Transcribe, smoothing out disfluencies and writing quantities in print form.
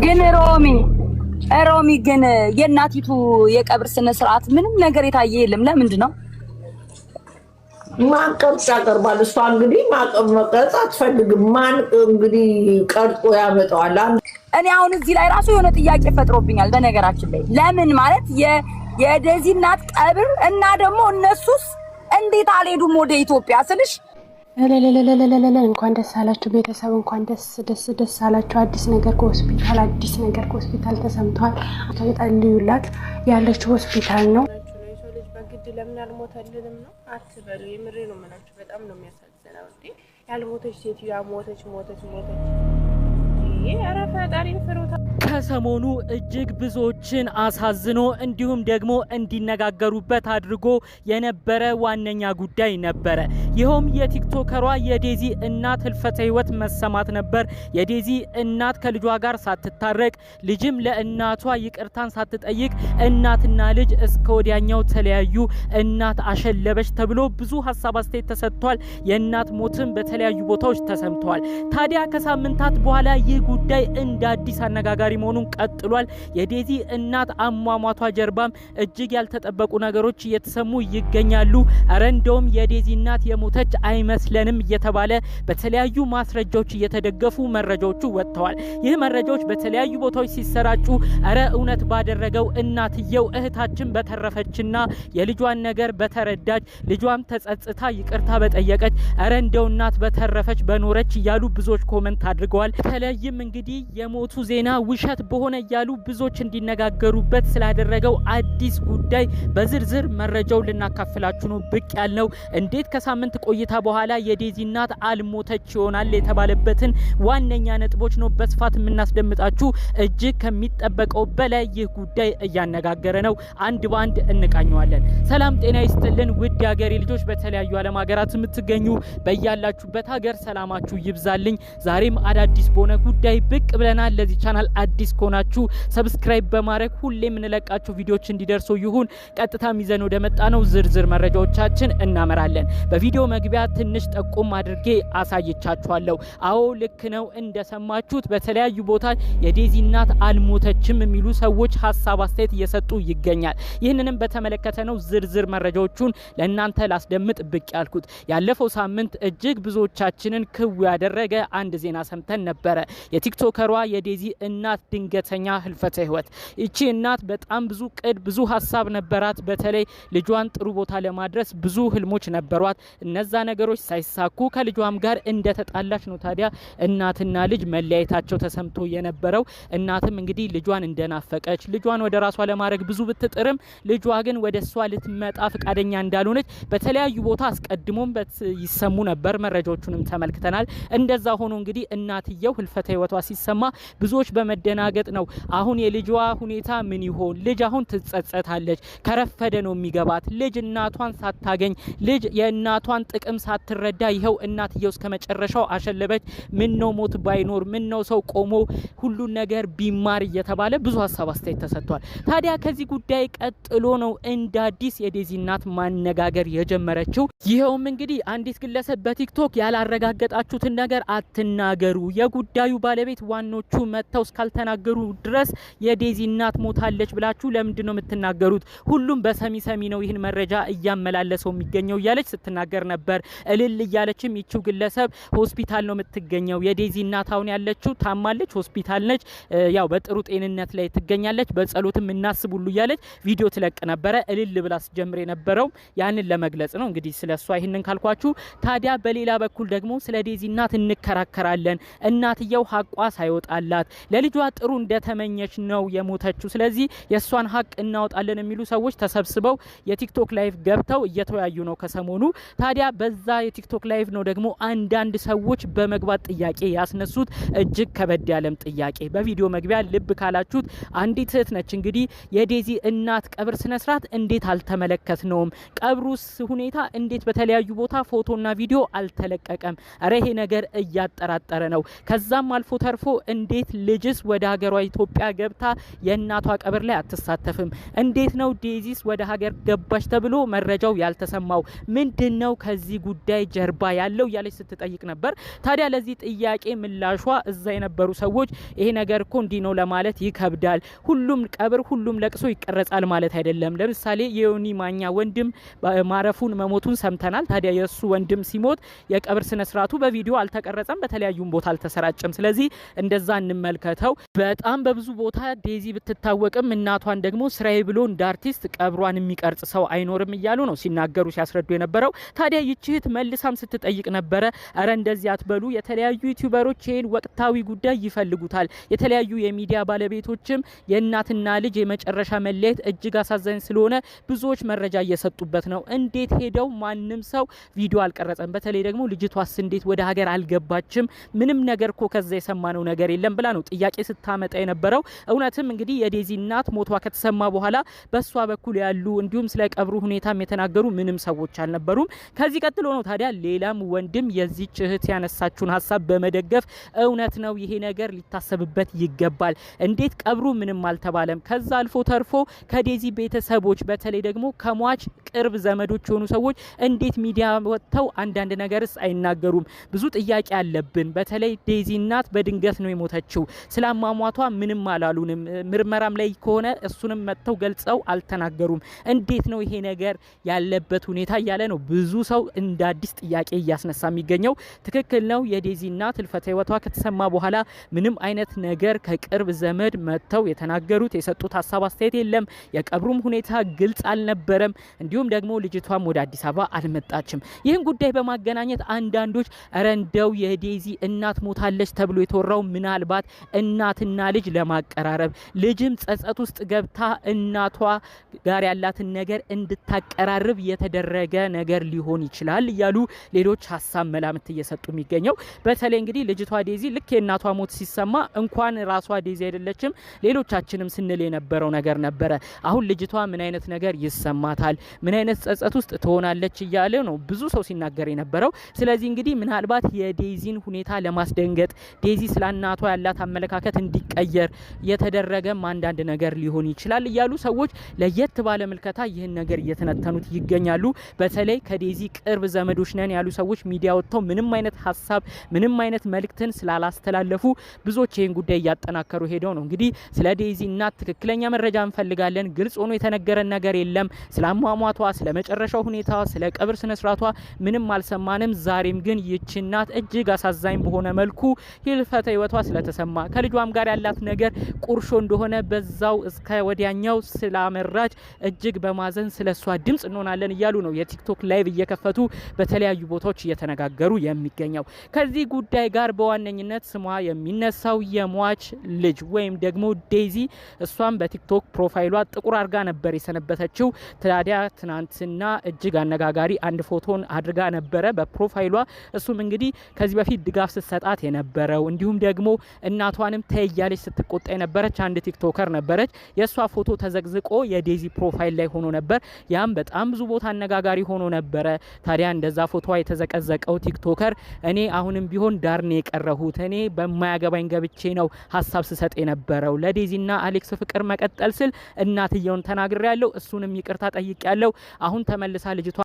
ግን ሮሚ ግን የእናቲቱ የቀብር ስነ ስርዓት ምንም ነገር የታየ የለም። ለምንድን ነው ማቀርጫ ቀርባል? እሷ እንግዲህ መቀረጽ አትፈልግም። ማን እንግዲህ ቀርጾ ያመጣዋል? እኔ አሁን እዚህ ላይ ራሱ የሆነ ጥያቄ ፈጥሮብኛል። በነገራችን ላይ ለምን ማለት የዴዚ እናት ቀብር እና ደግሞ እነሱስ እንዴት አልሄዱም ወደ ኢትዮጵያ ስልሽ እንኳን ደስ አላችሁ ቤተሰብ፣ እንኳን ደስ አላችሁ። አዲስ ነገር ከሆስፒታል ተሰምቷል። ተጠልዩላት ያለችው ሆስፒታል ነው። ልጅ በግድ ለምን አልሞተልንም ነው አትበሉ። የምሬ ነው የምላችሁ። በጣም ነው የሚያሳዝነው። እንዴ ያልሞተች ሴትዮዋ ሞተች። ኧረ ፈጣሪን ፍሩታ። ከሰሞኑ እጅግ ብዙዎችን አሳዝኖ እንዲሁም ደግሞ እንዲነጋገሩበት አድርጎ የነበረ ዋነኛ ጉዳይ ነበረ። ይኸውም የቲክቶከሯ የዴዚ እናት ህልፈተ ህይወት መሰማት ነበር። የዴዚ እናት ከልጇ ጋር ሳትታረቅ ልጅም ለእናቷ ይቅርታን ሳትጠይቅ እናትና ልጅ እስከ ወዲያኛው ተለያዩ። እናት አሸለበች ተብሎ ብዙ ሀሳብ አስተያየት ተሰጥቷል። የእናት ሞትም በተለያዩ ቦታዎች ተሰምቷል። ታዲያ ከሳምንታት በኋላ ይህ ጉዳይ እንደ አዲስ አነጋጋሪ መሆኑን ቀጥሏል። የዴዚ እናት አሟሟቷ ጀርባም እጅግ ያልተጠበቁ ነገሮች እየተሰሙ ይገኛሉ። አረ እንደውም የዴዚ እናት የሞተች አይመስለንም እየተባለ በተለያዩ ማስረጃዎች እየተደገፉ መረጃዎቹ ወጥተዋል። ይህ መረጃዎች በተለያዩ ቦታዎች ሲሰራጩ አረ እውነት ባደረገው እናትየው እህታችን በተረፈችና የልጇን ነገር በተረዳች ልጇም ተጸጽታ ይቅርታ በጠየቀች አረ እንደው እናት በተረፈች በኖረች እያሉ ብዙዎች ኮሜንት አድርገዋል። ተለይም እንግዲህ የሞቱ ዜና ውሸት በሆነ እያሉ ብዙዎች እንዲነጋገሩበት ስላደረገው አዲስ ጉዳይ በዝርዝር መረጃው ልናካፍላችሁ ነው ብቅ ያልነው። እንዴት ከሳምንት ቆይታ በኋላ የዴዚ እናት አልሞተች ይሆናል የተባለበትን ዋነኛ ነጥቦች ነው በስፋት የምናስደምጣችሁ። እጅግ ከሚጠበቀው በላይ ይህ ጉዳይ እያነጋገረ ነው። አንድ ባንድ እንቃኘዋለን። ሰላም ጤና ይስጥልን ውድ የሀገሬ ልጆች፣ በተለያዩ ዓለም ሀገራት የምትገኙ በያላችሁበት ሀገር ሰላማችሁ ይብዛልኝ። ዛሬም አዳዲስ በሆነ ጉዳይ ብቅ ብለናል። ለዚህ ቻናል አዲስ ከሆናችሁ ሰብስክራይብ በማድረግ ሁሌ የምንለቃችሁ ቪዲዮዎች እንዲደርሱ ይሁን። ቀጥታ ይዘን ወደ መጣነው ዝርዝር መረጃዎቻችን እናመራለን። በቪዲዮ መግቢያ ትንሽ ጠቁም አድርጌ አሳይቻችኋለሁ። አዎ ልክ ነው እንደሰማችሁት በተለያዩ ቦታ የዴዚ እናት አልሞተችም የሚሉ ሰዎች ሀሳብ አስተያየት እየሰጡ ይገኛል። ይህንንም በተመለከተ ነው ዝርዝር መረጃዎቹን ለእናንተ ላስደምጥ ብቅ ያልኩት። ያለፈው ሳምንት እጅግ ብዙዎቻችንን ክው ያደረገ አንድ ዜና ሰምተን ነበረ። የቲክቶከሯ የዴዚ እናት ድንገተኛ ህልፈተ ህይወት። እቺ እናት በጣም ብዙ ቅድ ብዙ ሀሳብ ነበራት። በተለይ ልጇን ጥሩ ቦታ ለማድረስ ብዙ ህልሞች ነበሯት። እነዛ ነገሮች ሳይሳኩ ከልጇም ጋር እንደተጣላች ነው ታዲያ እናትና ልጅ መለያየታቸው ተሰምቶ የነበረው። እናትም እንግዲህ ልጇን እንደናፈቀች ልጇን ወደ ራሷ ለማድረግ ብዙ ብትጥርም ልጇ ግን ወደሷ ልትመጣ ፈቃደኛ እንዳልሆነች በተለያዩ ቦታ አስቀድሞም ይሰሙ ነበር። መረጃዎቹንም ተመልክተናል። እንደዛ ሆኖ እንግዲህ እናትየው ህልፈተ ህይወቷ ሲሰማ ብዙዎች በመደናገጥ ነው አሁን የልጇ ሁኔታ ምን ይሆን? ልጅ አሁን ትጸጸታለች፣ ከረፈደ ነው የሚገባት። ልጅ እናቷን ሳታገኝ ልጅ የእናቷን ጥቅም ሳትረዳ ይኸው እናትየው እስከመጨረሻው አሸለበች። ምን ነው ሞት ባይኖር ምን ነው ሰው ቆሞ ሁሉ ነገር ቢማር እየተባለ ብዙ ሀሳብ አስተያየት ተሰጥቷል። ታዲያ ከዚህ ጉዳይ ቀጥሎ ነው እንደ አዲስ የዴዚ እናት ማነጋገር የጀመረችው። ይኸውም እንግዲህ አንዲት ግለሰብ በቲክቶክ ያላረጋገጣችሁትን ነገር አትናገሩ፣ የጉዳዩ ባለቤት ዋኖቹ መተው እስካልተናገሩ ድረስ የዴዚ እናት ሞታለች ብላችሁ ለምንድን ነው የምትናገሩት? ሁሉም በሰሚ ነው ይህን መረጃ እያመላለሰው የሚገኘው እያለች ስትናገር ነበር። እልል እያለችም ይቺው ግለሰብ ሆስፒታል ነው የምትገኘው። የዴዚ እናት አሁን ያለችው ታማለች፣ ሆስፒታል ነች፣ ያው በጥሩ ጤንነት ላይ ትገኛለች፣ በጸሎትም እናስብ ሁሉ እያለች ቪዲዮ ትለቅ ነበረ። እልል ብላ ስትጀምር የነበረው ያንን ለመግለጽ ነው። እንግዲህ ስለሷ ይህንን ካልኳችሁ ታዲያ በሌላ በኩል ደግሞ ስለ ዴዚ እናት እንከራከራለን። እናትየው ሀቋ ሳይወጣላት ለልጇ ጥሩ እንደተመኘች ነው የሞተችው። ስለዚህ የሷን ሀቅ እናወጣለን የሚሉ ሰዎች ተሰብስበው የቲክቶክ ላይቭ ገብተው እየተወያዩ ነው ከሰሞኑ። ታዲያ በዛ የቲክቶክ ላይቭ ነው ደግሞ አንዳንድ ሰዎች በመግባት ጥያቄ ያስነሱት። እጅግ ከበድ ያለም ጥያቄ በቪዲዮ መግቢያ ልብ ካላችሁት አንዲት እህት ነች እንግዲህ የዴዚ እናት ቀብር ስነ ስርዓት እንዴት አልተመለከትነውም? ቀብሩስ ሁኔታ እንዴት በተለያዩ ቦታ ፎቶና ቪዲዮ አልተለቀቀም? አረ ይሄ ነገር እያጠራጠረ ነው። ከዛም አልፎ ተርፎ እንዴት ልጅስ ወደ ሀገሯ ኢትዮጵያ ገብታ የእናቷ ቀብር ላይ አትሳተፍም? እንዴት ነው ዴዚስ ወደ ሀገር ገባች ተብሎ መረጃው ያልተሰማው? ምንድነው ከዚህ ጉዳይ ጀርባ ያለው እያለች ስትጠይቅ ነበር። ታዲያ ለዚህ ጥያቄ ምላሿ እዛ የነበሩ ሰዎች ይሄ ነገር እኮ እንዲህ ነው ለማለት ይከብዳል፣ ሁሉም ቀብር ሁሉም ለቅሶ ይቀረጻል ማለት አይደለም። ለምሳሌ የዮኒ ማኛ ወንድም ማረፉን መሞቱን ሰምተናል። ታዲያ የሱ ወንድም ሲሞት የቀብር ስነ ስርዓቱ በቪዲዮ አልተቀረጸም፣ በተለያዩም ቦታ አልተሰራጨም። ስለዚህ እንደዛ እንመልከተው። በጣም በብዙ ቦታ ዴዚ ብትታወቅም እናቷን ደግሞ ስራዬ ብሎ እንደ አርቲስት ቀብሯን የሚቀርጽ ሰው አይኖርም እያሉ ነው ሲናገሩ ሲያስረዱ የነበረው። ታዲያ ይችህት መልሳም ስትጠይቅ ነበረ፣ አረ እንደዚህ አትበሉ፣ የተለያዩ ዩቲዩበሮች ይሄን ወቅታዊ ጉዳይ ይፈልጉታል፣ የተለያዩ የሚዲያ ባለቤቶችም የእናትና ልጅ የመጨረሻ መለየት እጅግ አሳዛኝ ስለሆነ ብዙዎች መረጃ እየሰጡበት ነው። እንዴት ሄደው ማንም ሰው ቪዲዮ አልቀረጸም? በተለይ ደግሞ ልጅቷስ እንዴት ወደ ሀገር አልገባችም? ምንም ነገር እኮ ከዛ የሰማነው ነገር የለም ብላ ነው ጥያቄ ስታመጣ የነበረው። እውነትም እንግዲህ የዴዚ እናት ሞቷ ከተሰማ በኋላ በሷ በኩል ያሉ እንዲሁም ስለ ቀብሩ ሁኔታም የተናገሩ ምንም ሰዎች አልነበሩም። ከዚህ ቀጥሎ ነው ታዲያ ሌላም ወንድም የዚህች እህት ያነሳችውን ሀሳብ በመደገፍ እውነት ነው ይሄ ነገር ሊታሰብበት ይገባል፣ እንዴት ቀብሩ ምንም አልተባለም? ከዛ አልፎ ተርፎ ከዴዚ ቤተሰቦች በተለይ ደግሞ ከሟች ቅርብ ዘመዶች የሆኑ ሰዎች እንዴት ሚዲያ ወጥተው አንዳንድ ነገርስ አይናገሩም? ብዙ ጥያቄ አለብን። በተለይ ዴዚ እናት በድንገት ነው የሞተችው፣ ስላማሟቷ ምንም አላሉንም። ምርመራም ላይ ከሆነ እሱንም መጥተው ገልጸው አልተናገሩም። እንዴት ነው ይሄ ነገር ያለበት ሁኔታ እያለ ነው ብዙ ሰው እንደ አዲስ ጥያቄ እያስነሳ የሚገኘው። ትክክል ነው። የዴዚ እናት ህልፈተ ህይወቷ ከተሰማ በኋላ ምንም አይነት ነገር ከቅርብ ዘመድ መጥተው የተናገሩት የሰጡት ሀሳብ አስተያየት የለም። የቀብሩም ሁኔታ ግልጽ አልነበረም። እንዲሁም ደግሞ ልጅቷም ወደ አዲስ አበባ አልመጣችም። ይህን ጉዳይ በማገናኘት አንዳንዶች እረ እንደው የዴዚ እናት ሞታለች ተብሎ የተወራው ምናልባት እናትና ልጅ ለማቀራረብ ልጅም ጸጸት ውስጥ ገብታ እናቷ ጋር ያላትን ነገር እንድታቀራርብ የተደረገ ነገር ሊሆን ይችላል እያሉ ሌሎች ሀሳብ መላምት እየሰጡ የሚገኘው። በተለይ እንግዲህ ልጅቷ ዴዚ ልክ የእናቷ ሞት ሲሰማ እንኳን ራሷ ዴዚ አይደለችም ሌሎቻችንም ስንል የነበረው ነገር ነበረ። አሁን ልጅቷ ምን አይነት ነገር ይሰማታል፣ ምን አይነት ጸጸት ውስጥ ትሆናለች እያለ ነው ብዙ ሰው ሲናገር የነበረው። ስለዚህ እንግዲህ ምናልባት የዴዚን ሁኔታ ለማስደንገጥ ዴዚ ስለ እናቷ ያላት አመለካከት እንዲቀየር የተደረገም አንዳንድ ነገር ሊሆን ይችላል እያሉ ሰዎች ለየት ባለ ምልከታ ይህን ነገር እየተነተኑት ይገኛሉ። በተለይ ከዴዚ ቅርብ ዘመዶች ነን ያሉ ሰዎች ሚዲያ ወጥተው ምንም አይነት ሀሳብ ምንም አይነት መልእክትን ስላላስተላለፉ ብዙዎች ይህን ጉዳይ እያጠናከሩ ሄደው ነው እንግዲህ ስለ ዴዚ እናት ትክክለኛ መረጃ እንፈልጋለን፣ ግልጽ ሆኖ የተነገረን ነገር የለም፣ ስለ አሟሟቷ፣ ስለ መጨረሻው ሁኔታ፣ ስለ ቀብር ስነ ስርዓቷ ምንም አልሰማንም። ዛሬም ግን ይህች እናት እጅግ አሳዛኝ በሆነ መልኩ ህልፈተ ህይወቷ ስለተሰማ ከልጇም ጋር ያላት ነገር ቁርሾ እንደሆነ በዛው እስከ ወዲያኛው ስላመራች እጅግ በማዘን ስለሷ ድምጽ እንሆናለን እያሉ ነው የቲክቶክ ላይቭ እየከፈቱ በተለያዩ ቦታዎች እየተነጋገሩ የሚገኘው። ከዚህ ጉዳይ ጋር በዋነኝነት ስሟ የሚነሳው የሟች ልጅ ወይም ደግሞ ዴዚ እሷም በቲክቶክ ፕሮፋይሏ ጥቁር አርጋ ነበር የሰነበተችው። ታዲያ ትናንትና እጅግ አነጋጋሪ አንድ ፎቶን አድርጋ ነበረ በፕሮፋይሏ። እሱም እንግዲህ ከዚህ በፊት ድጋፍ ስትሰጣት የነበረው እንዲሁም ደግሞ እናቷንም ተያያለች ስትቆጣ የነበረች አንድ ቲክቶከር ነበረች። የሷ ፎቶ ተዘግዝቆ የዴዚ ፕሮፋይል ላይ ሆኖ ነበር። ያም በጣም ብዙ ቦታ አነጋጋሪ ሆኖ ነበረ። ታዲያ እንደዛ ፎቶዋ የተዘቀዘቀው ቲክቶከር እኔ አሁንም ቢሆን ዳር ነው የቀረሁት፣ እኔ በማያገባኝ ገብቼ ነው ሀሳብ ስሰጥ የነበረው፣ ለዴዚና አሌክስ ፍቅር መቀጠል ስል እናትየውን ተናግሬያለሁ፣ እሱንም ይቅርታ ጠይቄያለሁ። አሁን ተመልሳ ልጅቷ